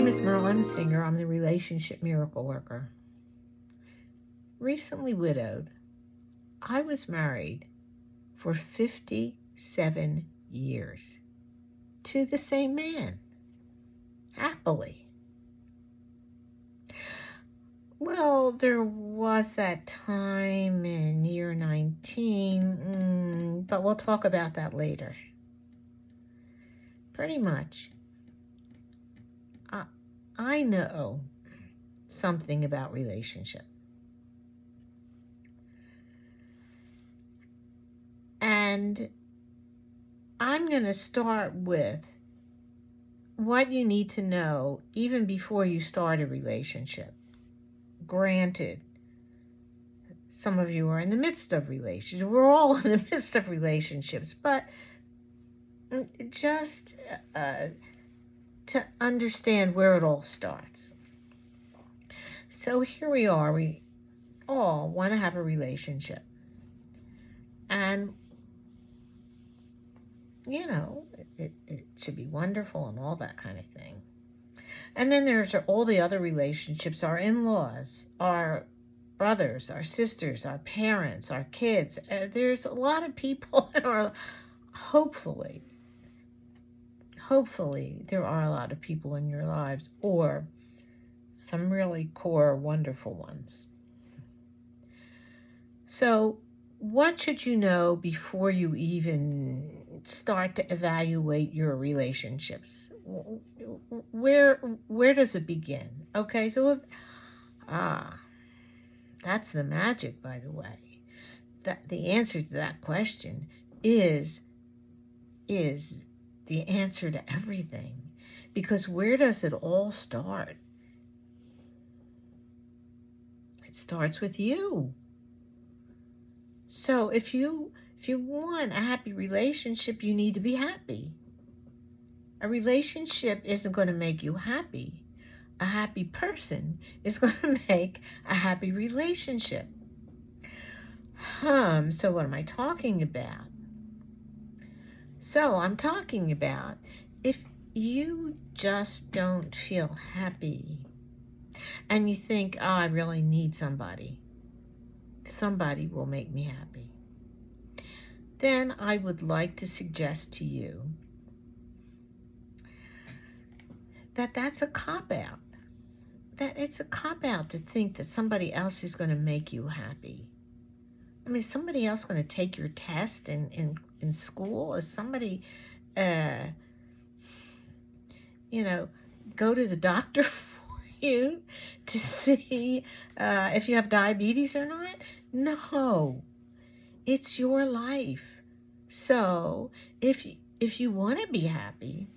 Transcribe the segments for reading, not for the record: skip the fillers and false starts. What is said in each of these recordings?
name is Merle M. I'm the relationship miracle worker. Recently widowed, I was married for 57 years to the same man, happily. Well, there was that time in year 19, but we'll talk about that later. Pretty much, I know something about relationship. And I'm going to start with what you need to know even before you start a relationship. Granted, some of you are in the midst of relationships. We're all in the midst of relationships, but just to understand where it all starts. So here we are. We all want to have a relationship. And, you know, it should be wonderful and all that kind of thing. And then there's all the other relationships, our in-laws, our brothers, our sisters, our parents, our kids. There's a lot of people in our, hopefully, there are a lot of people in your lives, or some really core, wonderful ones. So what should you know before you even start to evaluate your relationships? Where does it begin? Okay, so that's the magic, by the way. That the answer to that question is the answer to everything. Because where does it all start? It starts with you. So if you want a happy relationship, you need to be happy. A relationship isn't going to make you happy. A happy person is going to make a happy relationship. So what am I talking about? So I'm talking about if you just don't feel happy and you think, oh, I really need somebody will make me happy, then I would like to suggest to you that that's a cop-out. That it's a cop-out to think that somebody else is going to make you happy. I mean, is somebody else going to take your test in school? Is somebody, go to the doctor for you to see if you have diabetes or not? No, it's your life. So if you want to be happy,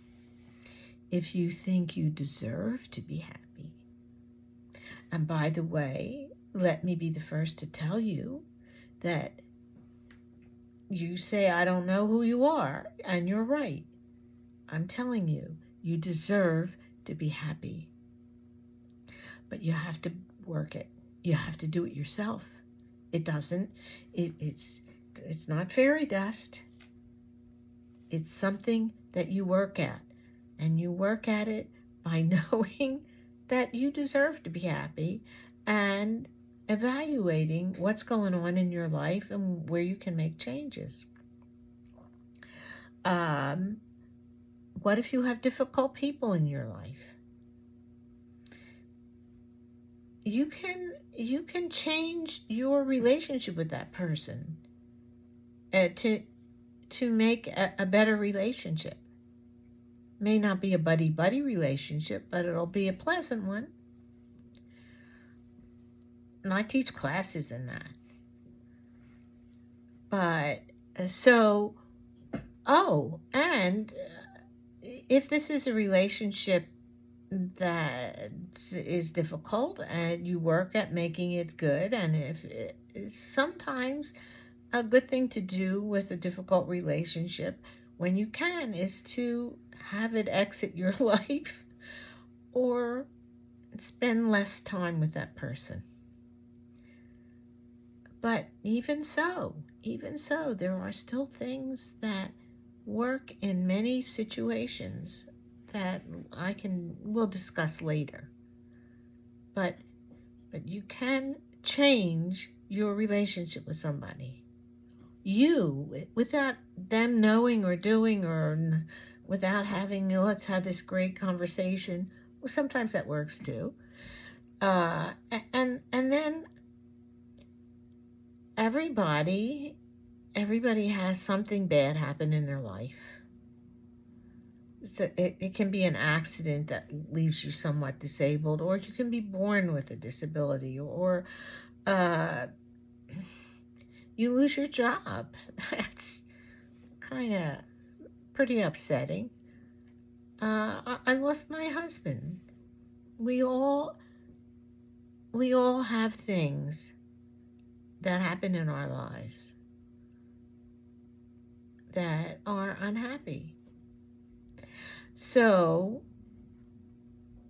if you think you deserve to be happy, and by the way, let me be the first to tell you that you say, I don't know who you are, and you're right. I'm telling you, you deserve to be happy. But you have to work it. You have to do it yourself. It's not fairy dust. It's something that you work at. And you work at it by knowing that you deserve to be happy and evaluating what's going on in your life and where you can make changes. What if you have difficult people in your life? You can change your relationship with that person to make a better relationship. May not be a buddy-buddy relationship, but it'll be a pleasant one. And I teach classes in that. But, and if this is a relationship that is difficult and you work at making it good, and if sometimes a good thing to do with a difficult relationship when you can is to have it exit your life or spend less time with that person. But even so, there are still things that work in many situations that we'll discuss later. But you can change your relationship with somebody. You, without them knowing or doing, or without having, let's have this great conversation. Well, sometimes that works too. And then everybody has something bad happen in their life. It can be an accident that leaves you somewhat disabled, or you can be born with a disability, or you lose your job. That's kind of pretty upsetting. I lost my husband. We all have things that happen in our lives that are unhappy. So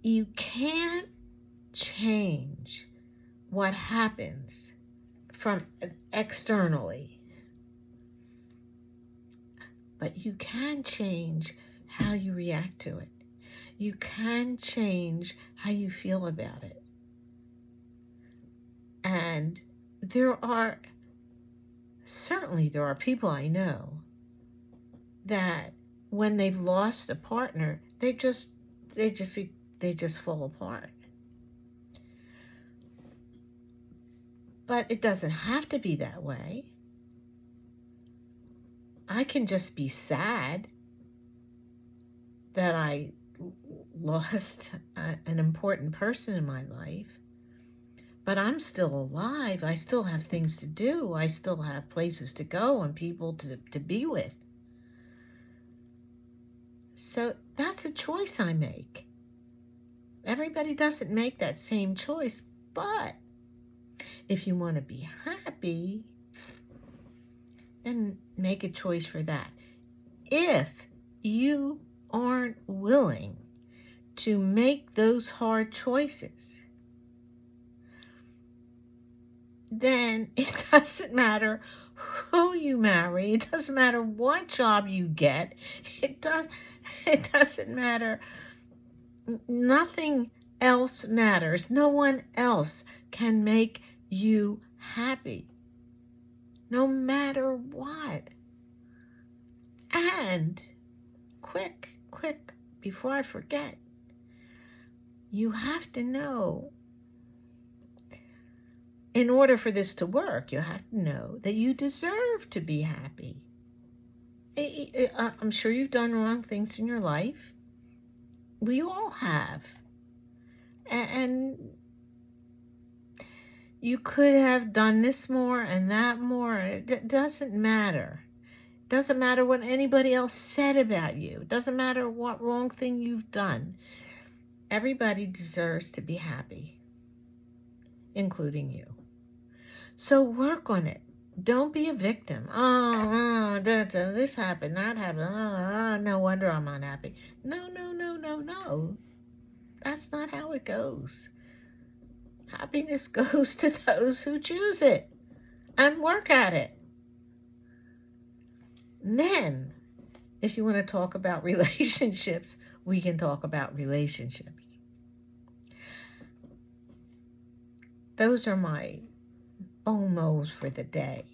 you can't change what happens from externally, but you can change how you react to it. You can change how you feel about it. And there are people I know that when they've lost a partner, they just fall apart. But it doesn't have to be that way. I can just be sad that I lost an important person in my life, but I'm still alive. I still have things to do. I still have places to go and people to be with. So that's a choice I make. Everybody doesn't make that same choice, but if you want to be happy, then make a choice for that. If you aren't willing to make those hard choices, then it doesn't matter who you marry. It doesn't matter what job you get. It doesn't matter. Nothing else matters. No one else can make you happy, no matter what. And quick, before I forget, you have to know, in order for this to work, you have to know that you deserve to be happy. I'm sure you've done wrong things in your life. We all have. And you could have done this more and that more. It doesn't matter. It doesn't matter what anybody else said about you. It doesn't matter what wrong thing you've done. Everybody deserves to be happy, including you. So work on it. Don't be a victim. This happened, that happened. No wonder I'm unhappy. No. That's not how it goes. Happiness goes to those who choose it and work at it. And then, if you want to talk about relationships, we can talk about relationships. Those are my bon mots for the day.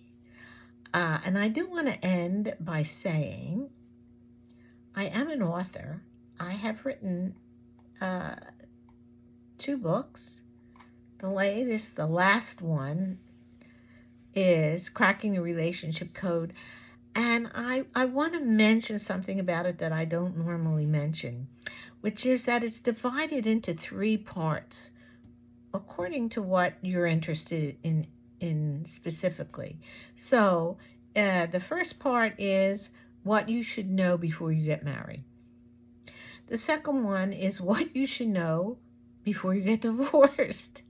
And I do want to end by saying I am an author. I have written 2 books. The last one is Cracking the Relationship Code. And I want to mention something about it that I don't normally mention, which is that it's divided into 3 parts according to what you're interested in specifically. So the first part is what you should know before you get married. The second one is what you should know before you get divorced.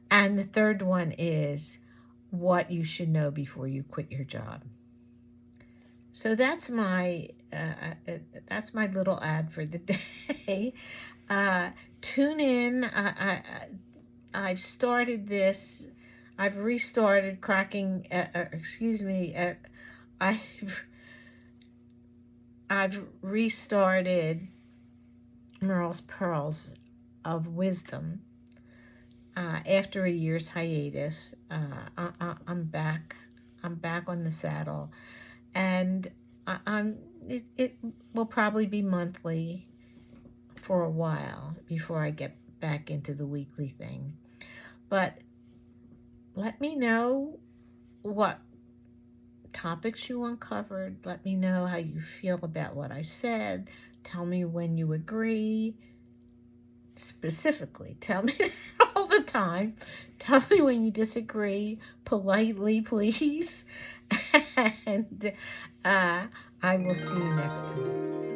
And the third one is what you should know before you quit your job. So that's my little ad for the day. Tune in. I've started this. I've restarted cracking. I've restarted Merle's Pearls of Wisdom. After a year's hiatus, I'm back. I'm back on the saddle, and it will probably be monthly for a while before I get back into the weekly thing. But let me know what topics you uncovered. Let me know how you feel about what I said. Tell me when you agree. Specifically, tell me all the time. Tell me when you disagree, politely, please. And I will see you next time.